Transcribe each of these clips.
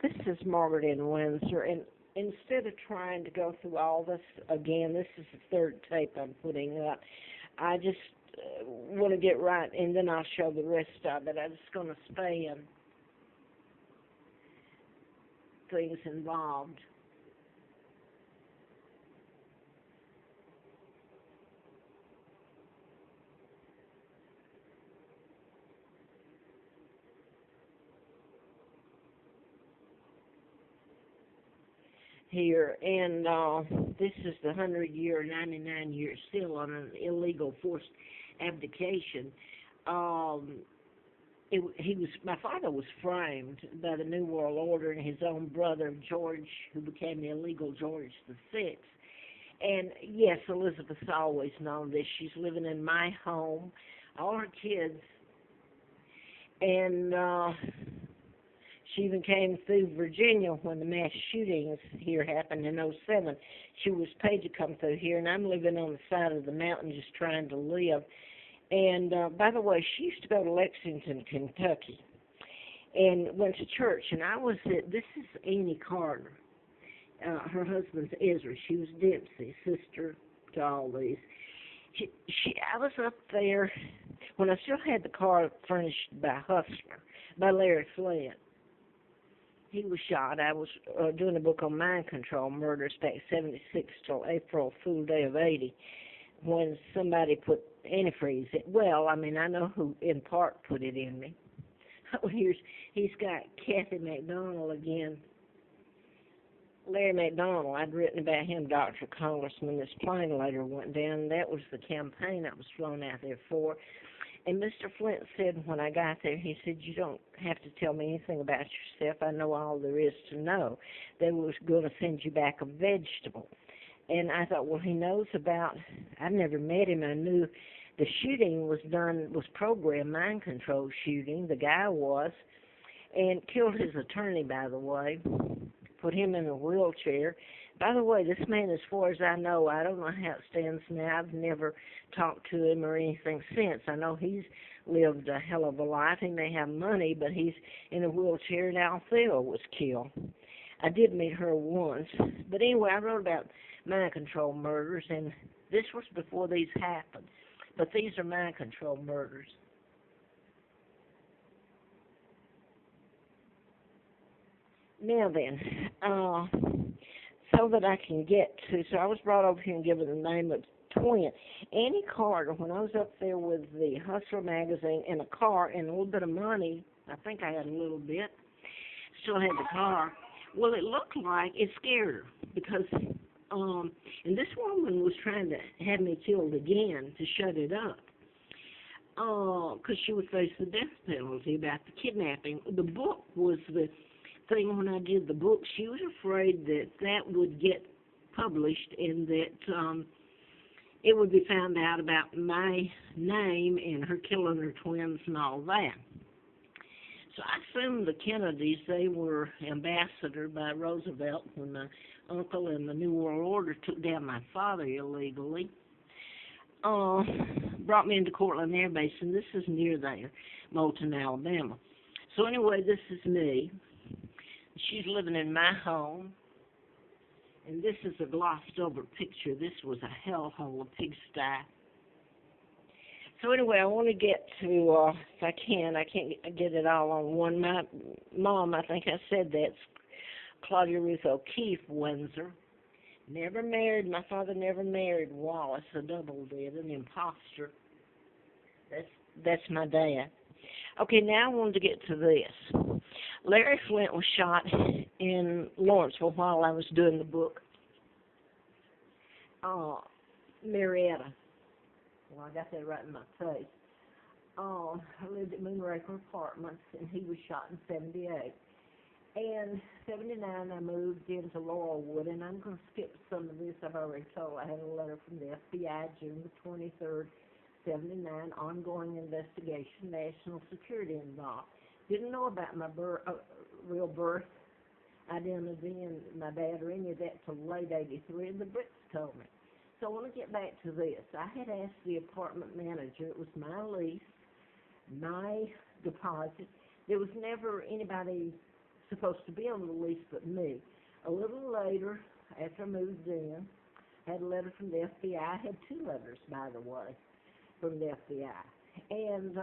This is Margaret in Windsor, and instead of trying to go through all this again, this is the third tape I'm putting up. I just want to get right, and then I'll show the rest of it. I'm just going to span things involved. Here, and this is the 100-year, 99-year still on an illegal forced abdication. My father was framed by the New World Order and his own brother George, who became the illegal George VI. And yes, Elizabeth's always known this. She's living in my home, all her kids, and she even came through Virginia when the mass shootings here happened in '07. She was paid to come through here, and I'm living on the side of the mountain just trying to live. And by the way, she used to go to Lexington, Kentucky, and went to church. And this is Annie Carter. Her husband's Ezra. She was Dempsey's sister to all these. I was up there when I still had the car furnished by Hustler, by Larry Flint. He was shot. I was doing a book on mind control murders back '76 till April Fool Day of '80, when somebody put antifreeze. Well, I mean, I know who in part put it in me. He's got Kathy McDonald again. Larry McDonald. I'd written about him, Dr. Congressman. This plane later went down. That was the campaign I was flown out there for. And Mr. Flint said when I got there, he said, "You don't have to tell me anything about yourself. I know all there is to know. They was going to send you back a vegetable." And I thought, well, he knows about, I've never met him. I knew the shooting was programmed mind control shooting. The guy was, and killed his attorney, by the way, put him in a wheelchair. By the way, this man, as far as I know, I don't know how it stands now. I've never talked to him or anything since. I know he's lived a hell of a life. He may have money, but he's in a wheelchair, and Althea was killed. I did meet her once. But anyway, I wrote about mind control murders, and this was before these happened. But these are mind control murders. Now then, so that I can get to, so I was brought over here and given the name of twin. Annie Carter, when I was up there with the Hustler magazine in a car and a little bit of money, I think I had a little bit, still had the car. Well, it looked like it scared her because, and this woman was trying to have me killed again to shut it up. Because she would face the death penalty about the kidnapping. The book was the thing when I did the book. She was afraid that would get published and that it would be found out about my name and her killing her twins and all that. So I assumed the Kennedys, they were ambassadored by Roosevelt when my uncle and the New World Order took down my father illegally. Brought me into Cortland Air Base, and this is near there, Moulton, Alabama. So anyway, this is me. She's living in my home, and this is a glossed-over picture. This was a hellhole, a pigsty. So anyway, I want to get to, if I can't get it all on one. My mom, I think I said that's Claudia Ruth O'Keefe, Windsor. Never married. My father never married Wallace, a double did, an imposter. That's my dad. Okay, now I wanted to get to this. Larry Flint was shot in Lawrenceville while I was doing the book. Marietta. Well, I got that right in my face. I lived at Moonraker Apartments, and he was shot in '78. And '79, I moved into Laurelwood, and I'm going to skip some of this. I've already told. I had a letter from the FBI, June the 23rd, '79, ongoing investigation, national security involved. Didn't know about my real birth identity and my dad or any of that till late '83, and the Brits told me. So I want to get back to this. I had asked the apartment manager. It was my lease, my deposit. There was never anybody supposed to be on the lease but me. A little later, after I moved in, I had a letter from the FBI. I had 2 letters, by the way, from the FBI. And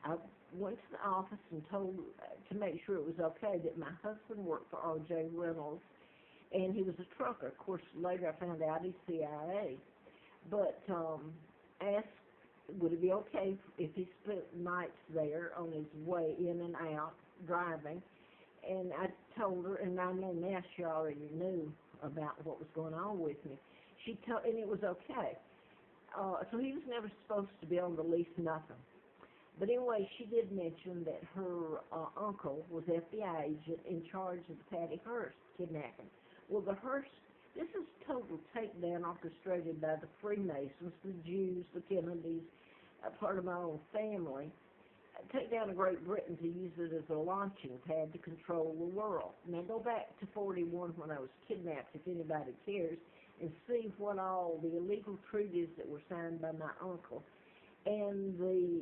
I went to the office and told, to make sure it was okay, that my husband worked for R.J. Reynolds, and he was a trucker. Of course, later I found out he's CIA. But asked, would it be okay if he spent nights there on his way in and out, driving? And I told her, and I know now she already knew about what was going on with me. And it was okay. So he was never supposed to be on the lease, nothing. But anyway, she did mention that her uncle was FBI agent in charge of the Patty Hearst kidnapping. Well, the Hearst, this is total takedown orchestrated by the Freemasons, the Jews, the Kennedys, part of my own family. Take down to Great Britain to use it as a launching pad to control the world. Now go back to 41 when I was kidnapped, if anybody cares, and see what all the illegal treaties that were signed by my uncle and the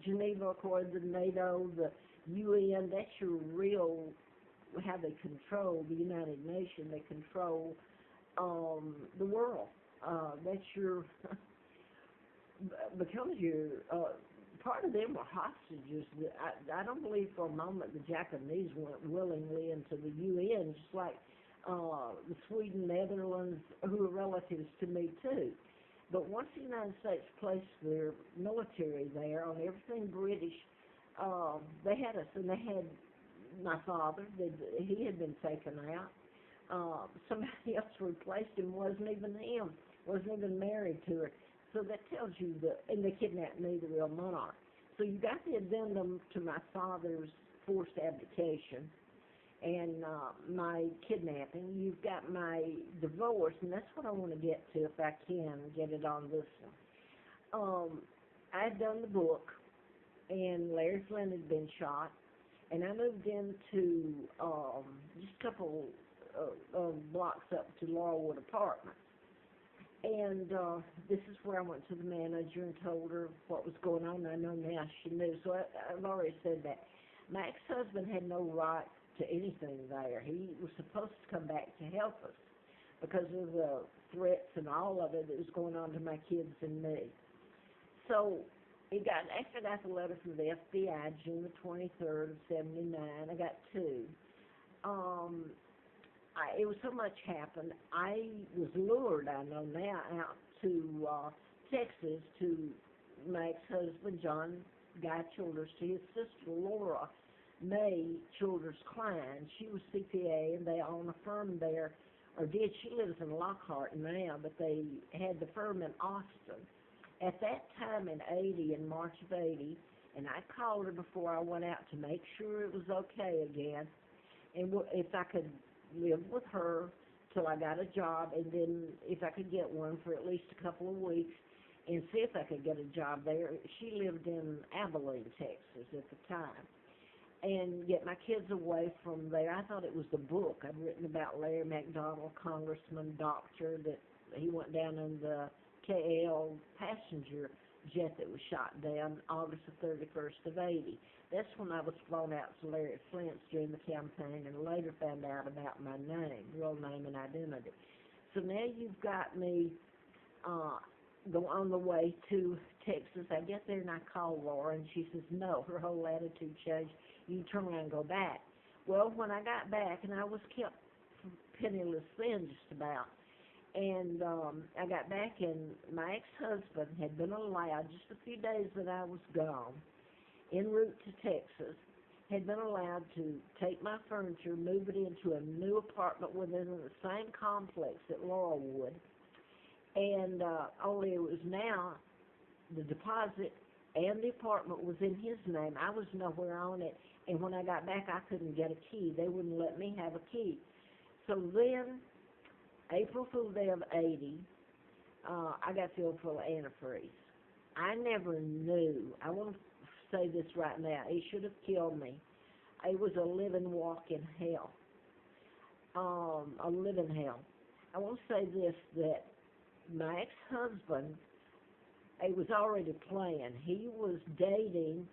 Geneva Accord, the NATO, the UN. That's your real, how they control the United Nations. They control the world. That's your, because you're, part of them were hostages. I don't believe for a moment the Japanese went willingly into the UN, just like the Sweden, Netherlands, who are relatives to me too. But once the United States placed their military there on everything British, they had us, and they had my father. He had been taken out. Somebody else replaced him, wasn't even him, wasn't even married to her. So that tells you and they kidnapped me, the real monarch. So you got the addendum to my father's forced abdication and my kidnapping. You've got my divorce, and that's what I want to get to if I can get it on this one. I had done the book, and Larry Flynn had been shot, and I moved into just a couple of blocks up to Laurelwood Apartments. And this is where I went to the manager and told her what was going on. I know now she knew, so I've already said that. My ex-husband had no right to anything there. He was supposed to come back to help us because of the threats and all of it that was going on to my kids and me. So after I got the letter from the FBI, June the 23rd of 79, I got 2. It was so much happened. I was lured, I know now, out to Texas to my ex-husband, John Guy Childers, to his sister, Laura May Childers Klein. She was CPA, and they own a firm there, or did. She lives in Lockhart now, but they had the firm in Austin. At that time in March of 80, and I called her before I went out to make sure it was okay again, and if I could live with her till I got a job, and then if I could get one for at least a couple of weeks, and see if I could get a job there. She lived in Abilene, Texas at the time, and get my kids away from there. I thought it was the book I'd written about Larry McDonald, congressman, doctor, that he went down in the KL passenger jet that was shot down August the 31st of 80. That's when I was flown out to Larry Flint's during the campaign, and later found out about my name, real name and identity. So now you've got me go on the way to Texas. I get there and I call Laura, and she says, no, her whole attitude changed. You turn around and go back. Well, when I got back, and I was kept penniless then just about, and I got back, and my ex-husband had been allowed, just a few days that I was gone, en route to Texas, had been allowed to take my furniture, move it into a new apartment within the same complex at Laurelwood, and only it was now the deposit and the apartment was in his name. I was nowhere on it, and when I got back, I couldn't get a key. They wouldn't let me have a key. So then, April Fool's Day of 80, I got filled full of antifreeze. I never knew. I want to say this right now. It should have killed me. It was a living, walking hell. A living hell. I want to say this, that my ex-husband, it was already planned. He was dating